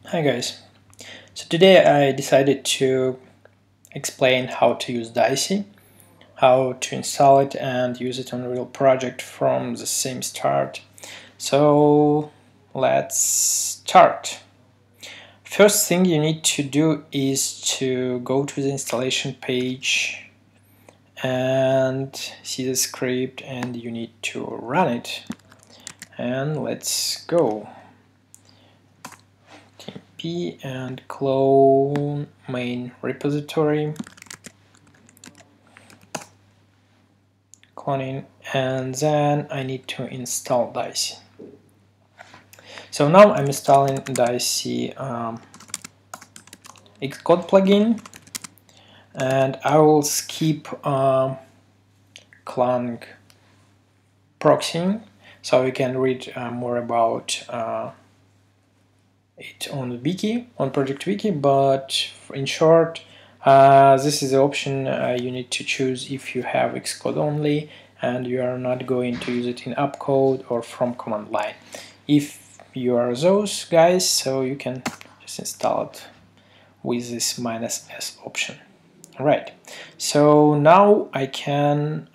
Hi guys, so today I decided to explain how to use DYCI, how to install it and use it on a real project from the same start. So let's start. First thing you need to do is to go to the installation page and see the script, and you need to run it. And let's go. And clone main repository, cloning, and then I need to install DYCI. So now I'm installing DYCI Xcode plugin, and I will skip Clang proxying, so you can read more about it on the wiki, on project wiki, but in short, this is the option you need to choose if you have Xcode only and you are not going to use it in Upcode or from command line. If you are those guys, so you can just install it with this -s option. Right, so now I can,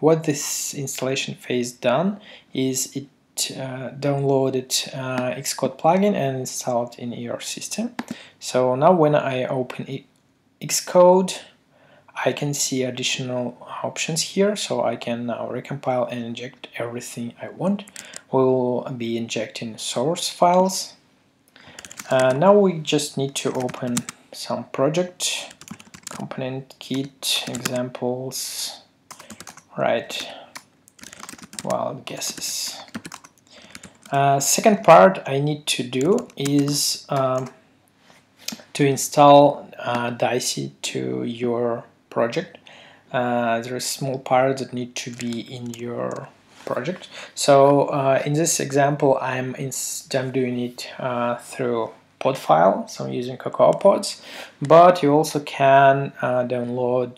what this installation phase done is it downloaded Xcode plugin and installed in your system. So now when I open Xcode, I can see additional options here, so I can now recompile and inject everything I want. We'll be injecting source files. Now we just need to open some project, ComponentKit, examples, right, wild guesses. Second part I need to do is to install DYCI to your project. There is small parts that need to be in your project. So in this example, I'm doing it through pod file, so I'm using Cocoa Pods, but you also can download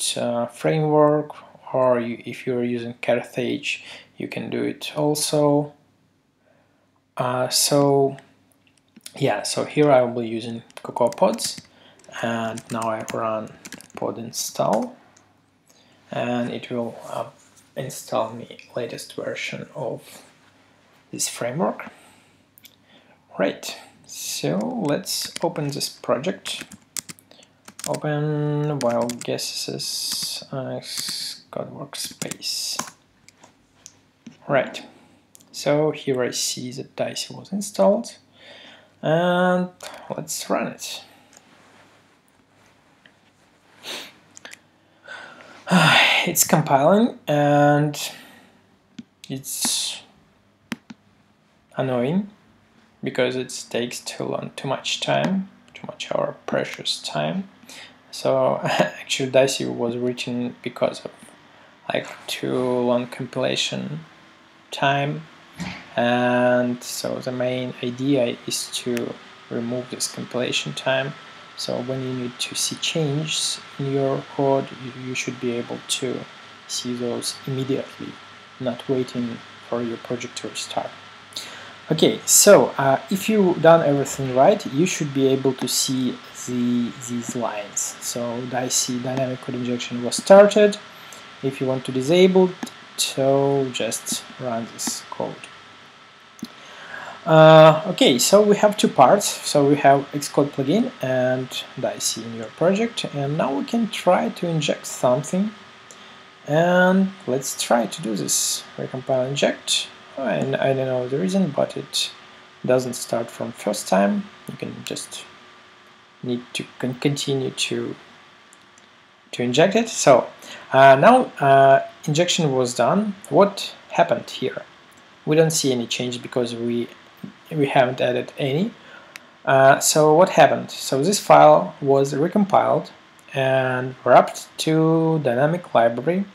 framework, or if you're using Carthage, you can do it also. So here I will be using Cocoa Pods, and now I run pod install, and it will install me latest version of this framework. Right, so let's open this project. Open wild guesses Xcode workspace. Right, so here I see that DYCI was installed, and let's run it. It's compiling and it's annoying because it takes too much time, too much our precious time. So actually DYCI was written because of like too long compilation time, and so the main idea is to remove this compilation time. So when you need to see changes in your code, you should be able to see those immediately, not waiting for your project to restart. Okay, so if you've done everything right, you should be able to see these lines. So DYCI dynamic code injection was started. If you want to disable it, so just run this code. Okay, so we have two parts. So we have Xcode plugin and DYCI in your project, and now we can try to inject something. And let's try to do this. Recompile inject. And I don't know the reason, but it doesn't start from first time. You can just need to continue to inject it. So now injection was done. What happened here? We don't see any change because we haven't added any. So what happened? So this file was recompiled and wrapped to dynamic library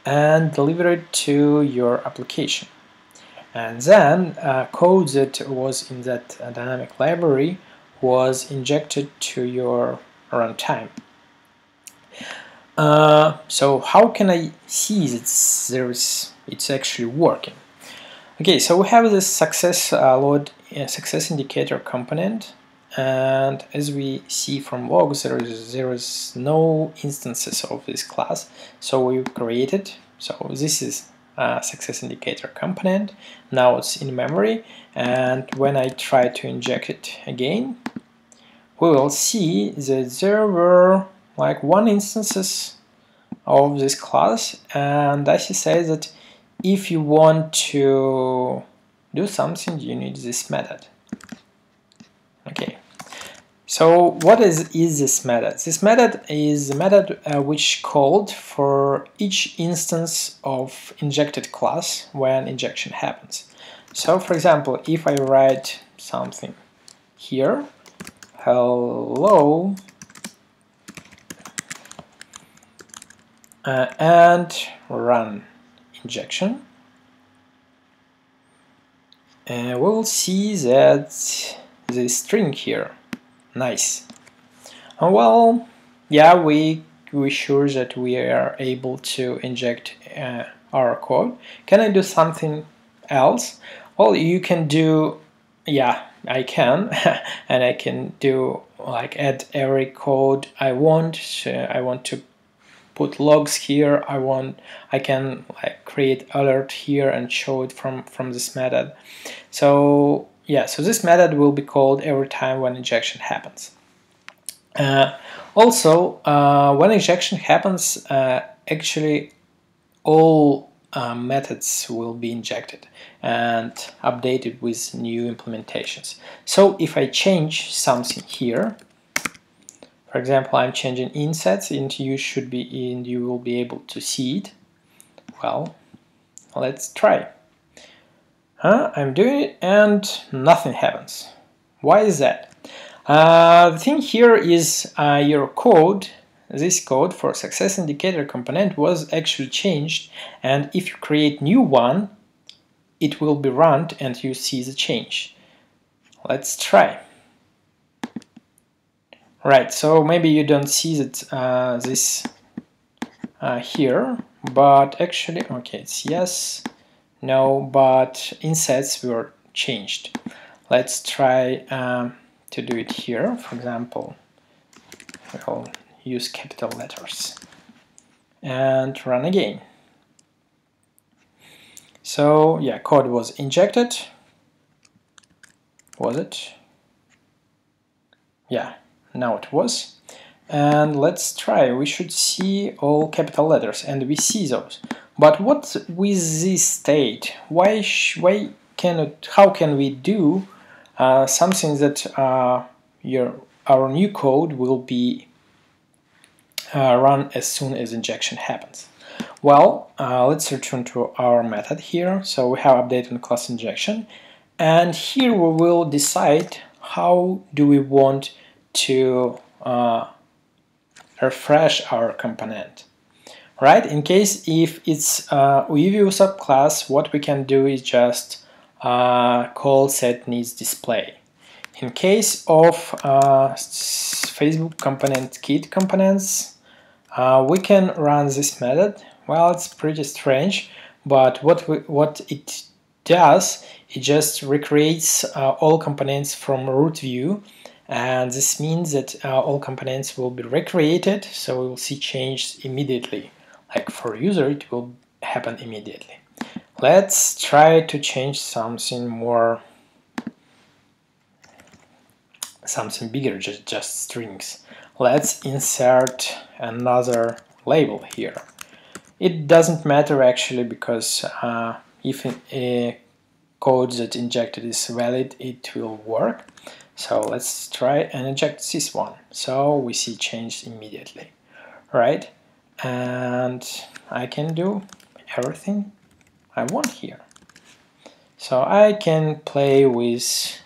and delivered to your application. And then code that was in that dynamic library was injected to your runtime. So how can I see that it's actually working? Okay, so we have this success indicator component, and as we see from logs, there is no instances of this class, so we create it. So this is a success indicator component. Now it's in memory, and when I try to inject it again, we will see that there were like one instances of this class, and DYCI says that if you want to do something, you need this method. Okay, so what is this method? This method is a method which called for each instance of injected class when injection happens. So for example, if I write something here, hello, and run injection, we will see that the string here, nice. Well, yeah, we sure that we are able to inject our code. Can I do something else? Well, you can do, yeah, I can, and I can do like add every code I want. So I want to put logs here. I can like create alert here and show it from this method. So yeah, so this method will be called every time when injection happens. Also, when injection happens, actually all methods will be injected and updated with new implementations. So if I change something here, for example, I'm changing insets, and you will be able to see it. Well, let's try. I'm doing it and nothing happens. Why is that? The thing here is your code, this code for success indicator component was actually changed, and if you create new one, it will be run and you see the change. Let's try. Right, so maybe you don't see that this here, but actually, okay, it's yes, no, but insets were changed. Let's try to do it here. For example, we'll use capital letters and run again. So yeah, code was injected. Was it? Yeah, now it was. And let's try. We should see all capital letters, and we see those. But what with this state? How can we do something that our new code will be run as soon as injection happens? Well, let's return to our method here. So we have update on class injection, and here we will decide how do we want to refresh our component. Right? In case if it's view subclass, what we can do is just call set needs display. In case of Facebook ComponentKit components, we can run this method. Well, it's pretty strange, but what it does, it just recreates all components from root view, and this means that all components will be recreated, so we will see change immediately. Like for user, it will happen immediately. Let's try to change something more, something bigger, just strings. Let's insert another label here. It doesn't matter actually, because if a code that injected is valid, it will work. So let's try and inject this one. So we see change immediately, right? And I can do everything I want here. So I can play with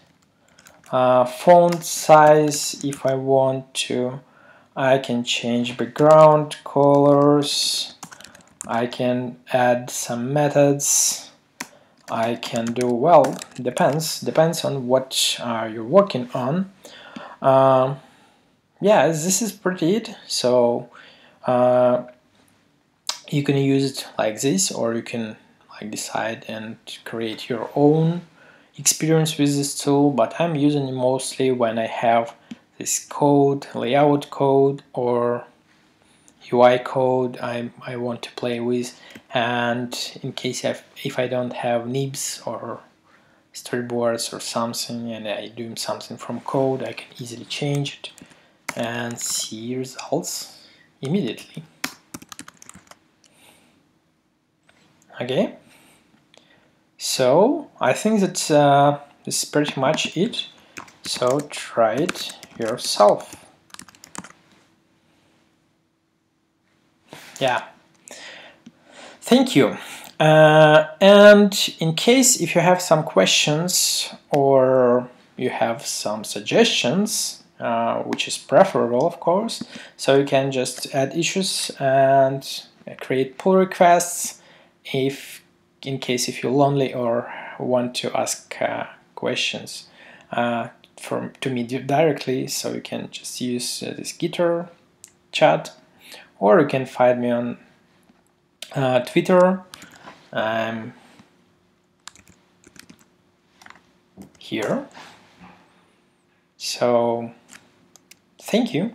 font size if I want to. I can change background colors. I can add some methods. I can do, well, depends on what you're working on. Yeah, this is pretty it. So you can use it like this, or you can like decide and create your own experience with this tool, but I'm using it mostly when I have this code, layout code or UI code I want to play with, and in case if I don't have nibs or storyboards or something and I do something from code, I can easily change it and see results immediately. Okay, so I think that this is pretty much it, so try it yourself. Yeah, thank you. And in case if you have some questions or you have some suggestions, which is preferable of course, so you can just add issues and create pull requests in case if you're lonely or want to ask questions to me directly, so you can just use this Gitter chat, or you can find me on Twitter. I'm here. So thank you.